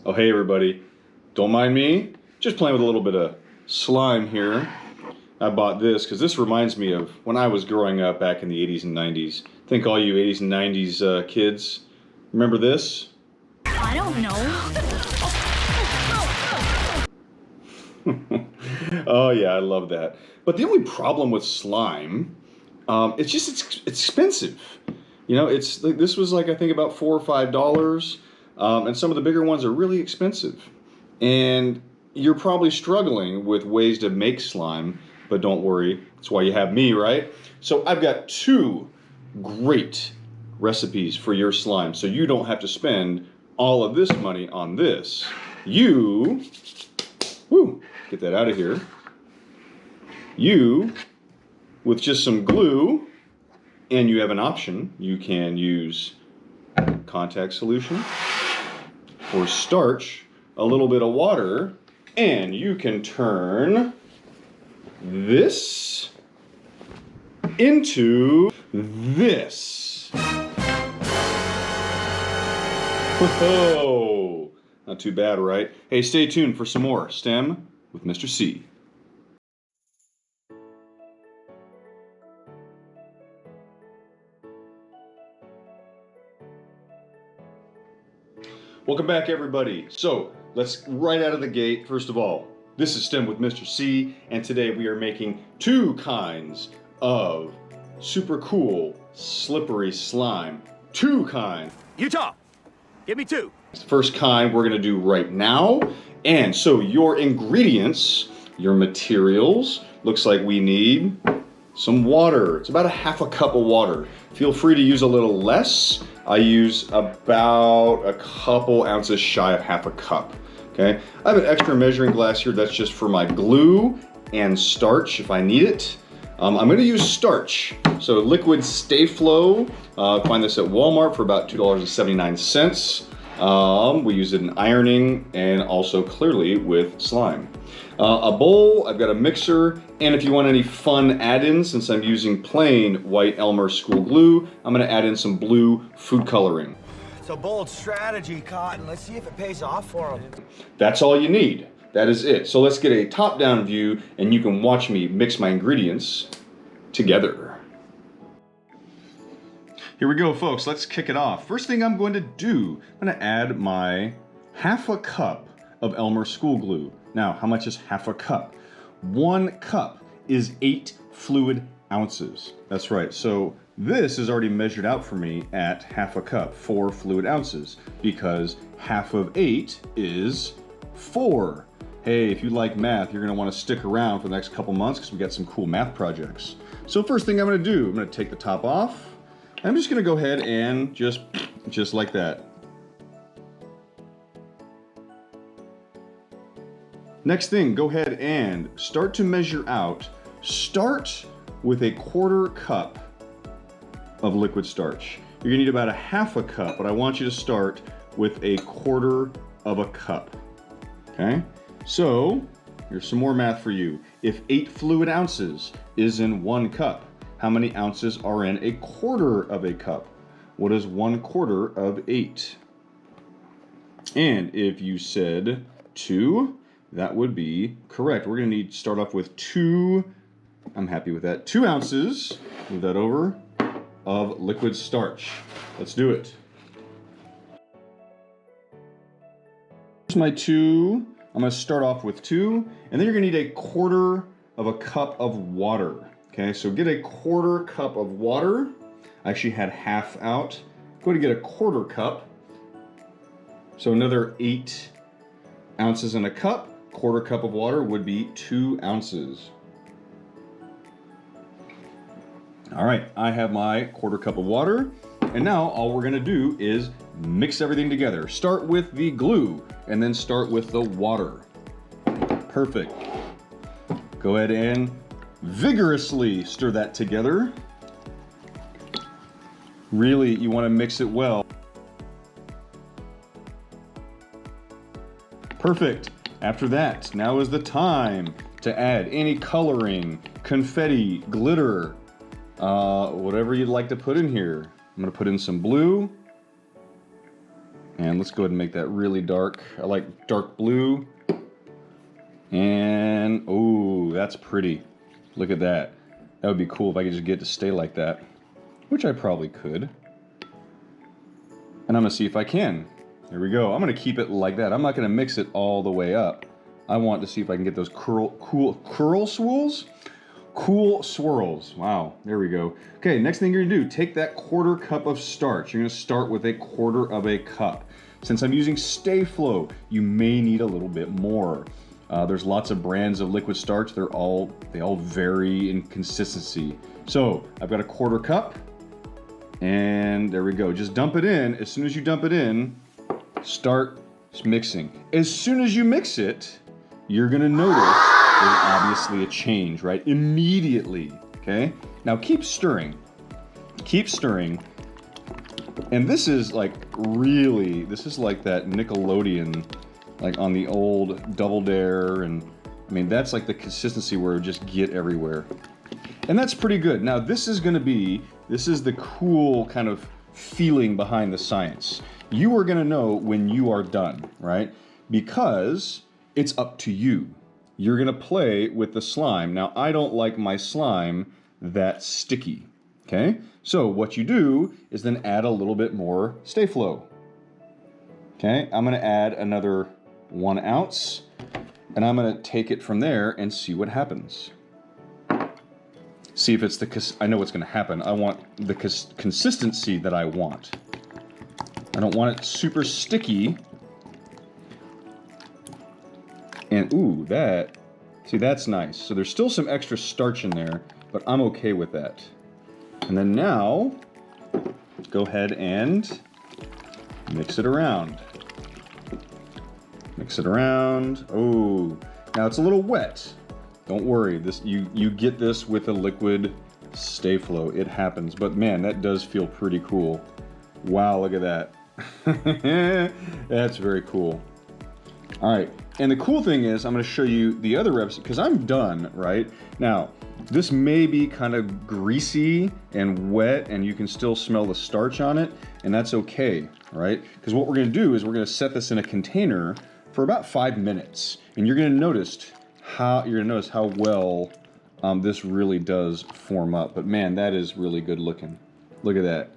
Oh hey everybody, don't mind me, just playing with a little bit of slime here. I bought this because this reminds me of when I was growing up back in the 80s and 90s. I think all you 80s and 90s kids remember this? I don't know. Oh yeah, I love that. But the only problem with slime, it's expensive. You know, this was like I think about $4 or $5, and some of the bigger ones are really expensive. And you're probably struggling with ways to make slime, but don't worry, that's why you have me, right? So I've got two great recipes for your slime, so you don't have to spend all of this money on this. You, get that out of here. You, with just some glue, and you have an option, you can use contact solution or starch, a little bit of water, and you can turn this into this. Whoa! Not too bad, right? Hey, stay tuned for some more STEM with Mr. C. Welcome back, everybody. So let's right out of the gate. First of all, this is STEM with Mr. C, and today we are making two kinds of super cool slippery slime. Two kinds. Utah, give me two. The first kind we're gonna do right now. And so your ingredients, your materials, looks like we need some water. It's about a half a cup of water. Feel free to use a little less. I use about a couple ounces shy of half a cup. Okay, I have an extra measuring glass here. That's just for my glue and starch if I need it. I'm going to use starch. So liquid Sta-Flo. Find this at Walmart for about $2.79. We use it in ironing and also clearly with slime. A bowl, I've got a mixer, and if you want any fun add-ins, since I'm using plain white Elmer school glue, I'm going to add in some blue food coloring. It's a bold strategy, Cotton. Let's see if it pays off for them. That's all you need. That is it. So let's get a top-down view, and you can watch me mix my ingredients together. Here we go, folks. Let's kick it off. First thing I'm going to do, I'm going to add my half a cup of Elmer school glue. Now, how much is half a cup? 1 cup is 8 fluid ounces. That's right. So this is already measured out for me at half a cup, 4 fluid ounces, because half of 8 is 4. Hey, if you like math, you're going to want to stick around for the next couple months because we got some cool math projects. So first thing I'm going to do, I'm going to take the top off. I'm just going to go ahead and just like that. Next thing, go ahead and start to measure out. Start with a 1/4 cup of liquid starch. You're gonna need about a half a cup, but I want you to start with a 1/4 of a cup. Okay? So, here's some more math for you. If 8 fluid ounces is in 1 cup, how many ounces are in a 1/4 of a cup? What is 1/4 of 8? And if you said 2, that would be correct. We're gonna need to start off with 2, I'm happy with that, 2 ounces, move that over, of liquid starch. Let's do it. Here's my 2. I'm gonna start off with 2, and then you're gonna need a 1/4 of a cup of water. Okay, so get a 1/4 cup of water. I actually had half out. Go to get a 1/4 cup. So another 8 ounces in a cup. 1/4 cup of water would be 2 ounces. All right, I have my 1/4 cup of water, and now all we're gonna do is mix everything together. Start with the glue, and then start with the water. Perfect. Go ahead and vigorously stir that together. Really, you wanna mix it well. Perfect. After that, now is the time to add any coloring, confetti, glitter, whatever you'd like to put in here. I'm gonna put in some blue. And let's go ahead and make that really dark. I like dark blue. And, oh, that's pretty. Look at that. That would be cool if I could just get it to stay like that, which I probably could. And I'm gonna see if I can. There we go. I'm gonna keep it like that. I'm not gonna mix it all the way up. I want to see if I can get those cool swirls. Wow, there we go. Okay, next thing you're gonna do, take that 1/4 cup of starch. You're gonna start with a 1/4 of a cup. Since I'm using Sta-Flo, you may need a little bit more. There's lots of brands of liquid starch. They all vary in consistency. So I've got a 1/4 cup, and there we go. Just dump it in. As soon as you dump it in, start mixing. As soon as you mix it, you're gonna notice there's obviously a change, right? Immediately, okay? Now keep stirring. Keep stirring. And this is like this is like that Nickelodeon, like on the old Double Dare, and I mean, that's like the consistency where it would just get everywhere. And that's pretty good. Now this is the cool kind of feeling behind the science. You are gonna know when you are done, right? Because it's up to you. You're gonna play with the slime. Now I don't like my slime that sticky, okay? So what you do is then add a little bit more Sta-Flo. Okay, I'm gonna add another 1 ounce, and I'm gonna take it from there and see what happens. See if it's I know what's gonna happen. I want the consistency that I want. I don't want it super sticky. And ooh, that's nice. So there's still some extra starch in there, but I'm okay with that. And then now, go ahead and mix it around. Mix it around. Oh, now it's a little wet. Don't worry, you get this with a liquid Sta-Flo. It happens, but man, that does feel pretty cool. Wow, look at that. That's very cool. All right, and the cool thing is I'm gonna show you the other reps because I'm done, right? Now, this may be kind of greasy and wet and you can still smell the starch on it, and that's okay, right? Because what we're gonna do is we're gonna set this in a container for about 5 minutes, and you're gonna notice how well this really does form up. But man, that is really good looking. Look at that.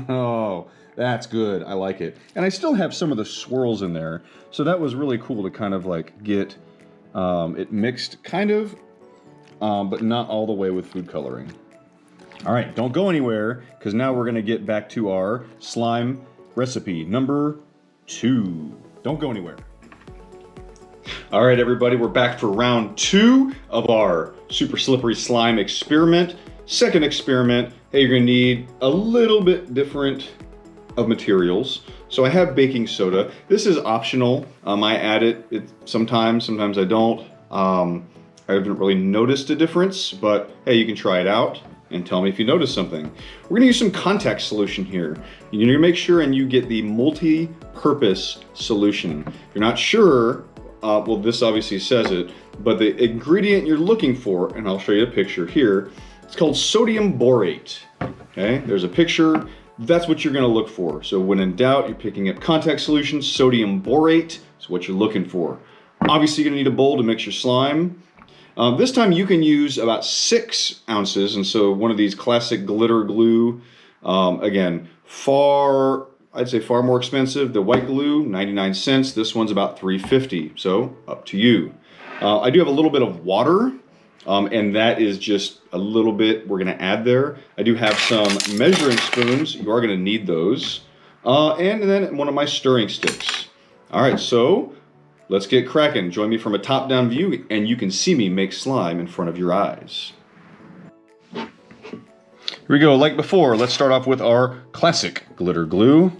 Oh, that's good. I like it. And I still have some of the swirls in there, so that was really cool to kind of like get it mixed kind of, but not all the way with food coloring. All right, don't go anywhere, because now we're gonna get back to our slime recipe number 2. Don't go anywhere. All right, everybody, we're back for round 2 of our super slippery slime experiment. Second experiment, hey, you're gonna need a little bit different of materials. So I have baking soda. This is optional. I add it sometimes I don't. I haven't really noticed a difference, but hey, you can try it out and tell me if you notice something. We're gonna use some contact solution here. You're gonna make sure and you get the multi-purpose solution. If you're not sure, well, this obviously says it, but the ingredient you're looking for, and I'll show you a picture here, it's called sodium borate. Okay, there's a picture. That's what you're gonna look for. So when in doubt, you're picking up contact solution, sodium borate is what you're looking for. Obviously, you're gonna need a bowl to mix your slime. This time you can use about 6 ounces, and so one of these classic glitter glue, again, I'd say far more expensive. The white glue, 99 cents. This one's about $3.50, so up to you. I do have a little bit of water, and that is just a little bit we're gonna add there. I do have some measuring spoons. You are gonna need those. And then one of my stirring sticks. All right, so let's get cracking. Join me from a top-down view, and you can see me make slime in front of your eyes. Here we go, like before. Let's start off with our classic glitter glue.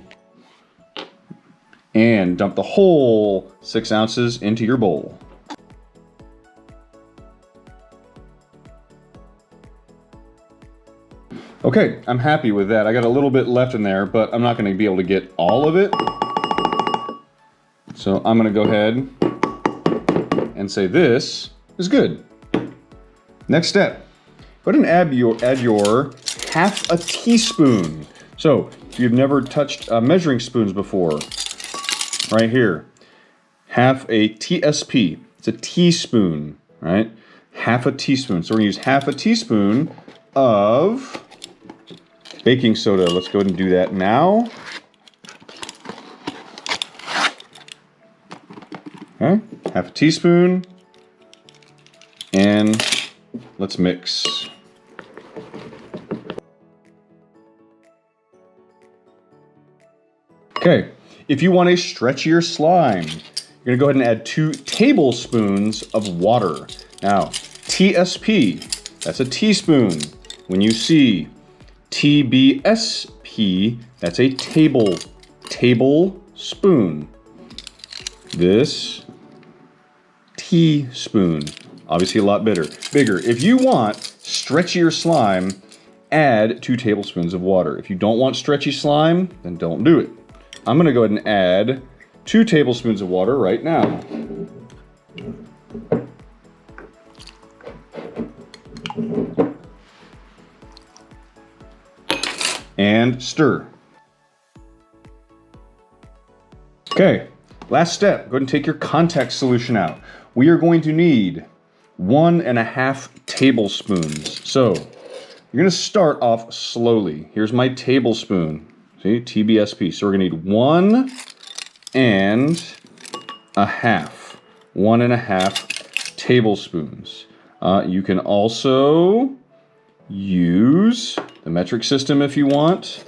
And dump the whole 6 ounces into your bowl. Okay, I'm happy with that. I got a little bit left in there, but I'm not gonna be able to get all of it. So I'm gonna go ahead and say this is good. Next step, go ahead and add your 1/2 teaspoon. So if you've never touched measuring spoons before, right here, half a TSP. It's a teaspoon, right? Half a teaspoon. So we're gonna use half a teaspoon of baking soda. Let's go ahead and do that now. Okay, half a teaspoon. And let's mix. Okay, if you want a stretchier slime, you're gonna go ahead and add 2 tablespoons of water. Now, TSP, that's a teaspoon. When you see TBSP, that's a tablespoon. This teaspoon, obviously a lot bigger. If you want stretchier slime, add 2 tablespoons of water. If you don't want stretchy slime, then don't do it. I'm gonna go ahead and add 2 tablespoons of water right now. And stir. Okay, last step, go ahead and take your contact solution out. We are going to need 1.5 tablespoons. So you're gonna start off slowly. Here's my tablespoon. See, TBSP. So we're gonna need 1.5 tablespoons. You can also use the metric system if you want.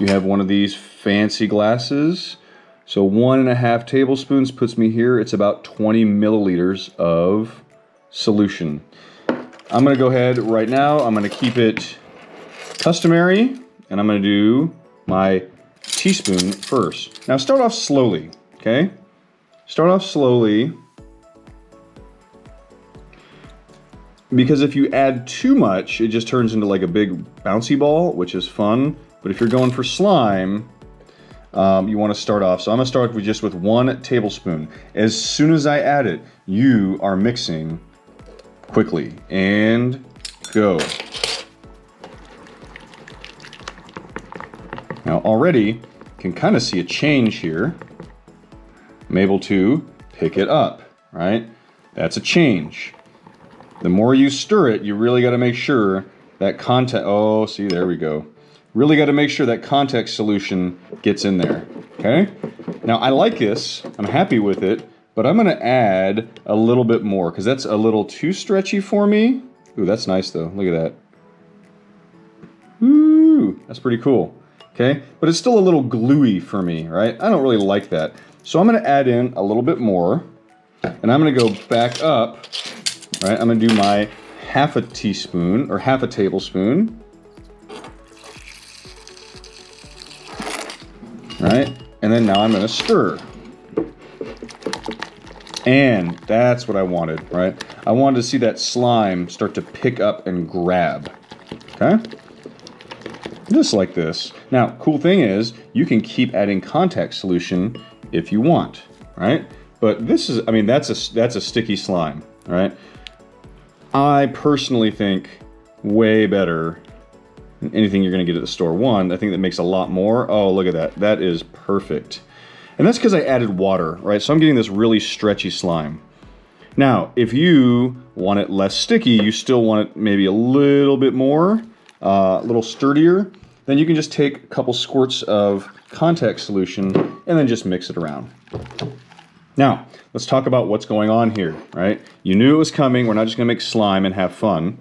You have one of these fancy glasses. So 1.5 tablespoons puts me here. It's about 20 milliliters of solution. I'm gonna go ahead right now. I'm gonna keep it customary, and I'm gonna do my teaspoon first. Now start off slowly, okay? Start off slowly, because if you add too much, it just turns into like a big bouncy ball, which is fun. But if you're going for slime, you want to start off. So I'm gonna start with just 1 tablespoon. As soon as I add it, you are mixing quickly, and go. Now already, you can kind of see a change here. I'm able to pick it up, right? That's a change. The more you stir it, you really got to make sure that oh, see, there we go. Really got to make sure that contact solution gets in there, okay? Now I like this, I'm happy with it, but I'm gonna add a little bit more because that's a little too stretchy for me. Ooh, that's nice though, look at that. Ooh, that's pretty cool. Okay, but it's still a little gluey for me, right? I don't really like that. So I'm gonna add in a little bit more, and I'm gonna go back up, right? I'm gonna do my half a teaspoon, or half a tablespoon. Right? And then now I'm gonna stir. And that's what I wanted, right? I wanted to see that slime start to pick up and grab, okay? Just like this. Now, cool thing is, you can keep adding contact solution if you want, right? But this is, I mean, that's a sticky slime, right? I personally think way better than anything you're gonna get at the store. One, I think that makes a lot more. Oh, look at that. That is perfect. And that's because I added water, right? So I'm getting this really stretchy slime. Now, if you want it less sticky, you still want it maybe a little bit more, a little sturdier, then you can just take a couple squirts of contact solution and then just mix it around. Now, let's talk about what's going on here, right? You knew it was coming. We're not just gonna make slime and have fun.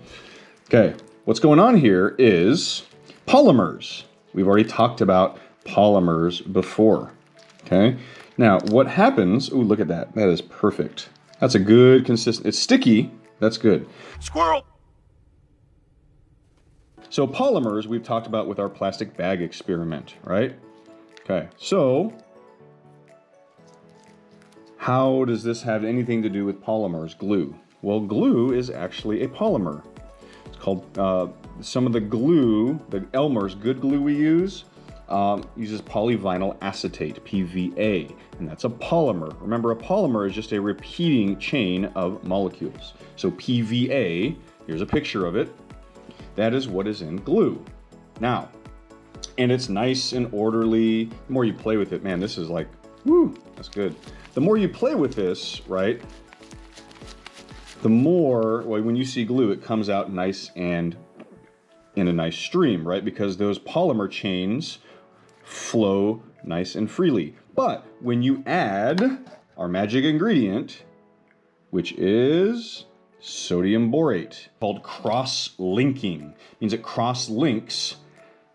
Okay, what's going on here is polymers. We've already talked about polymers before, okay? Now, what happens, ooh, look at that. That is perfect. That's a good consistent, it's sticky, that's good. Squirrel! So polymers we've talked about with our plastic bag experiment, right? Okay, so how does this have anything to do with polymers, glue? Well, glue is actually a polymer. It's called, some of the glue, the Elmer's good glue we use, uses polyvinyl acetate, PVA, and that's a polymer. Remember, a polymer is just a repeating chain of molecules. So PVA, here's a picture of it. That is what is in glue. Now, And it's nice and orderly. The more you play with it, man, this is like, woo, that's good. The more you play with this, right, the more, well, when you see glue, it comes out nice and in a nice stream, right? Because those polymer chains flow nice and freely. But when you add our magic ingredient, which is sodium borate, called cross-linking, means it cross-links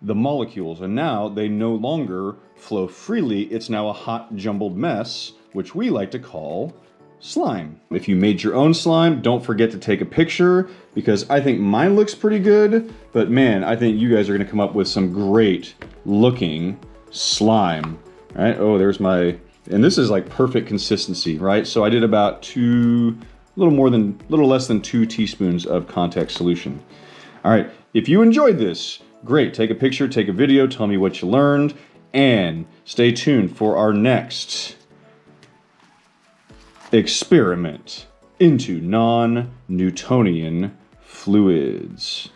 the molecules, and now they no longer flow freely. It's now a hot jumbled mess, which we like to call slime. If you made your own slime, don't forget to take a picture, because I think mine looks pretty good, but man, I think you guys are gonna come up with some great looking slime. All right, oh, there's my, and this is like perfect consistency, right? So I did about a little less than 2 teaspoons of contact solution. All right, if you enjoyed this, great, take a picture, take a video, tell me what you learned, and stay tuned for our next experiment into non-Newtonian fluids.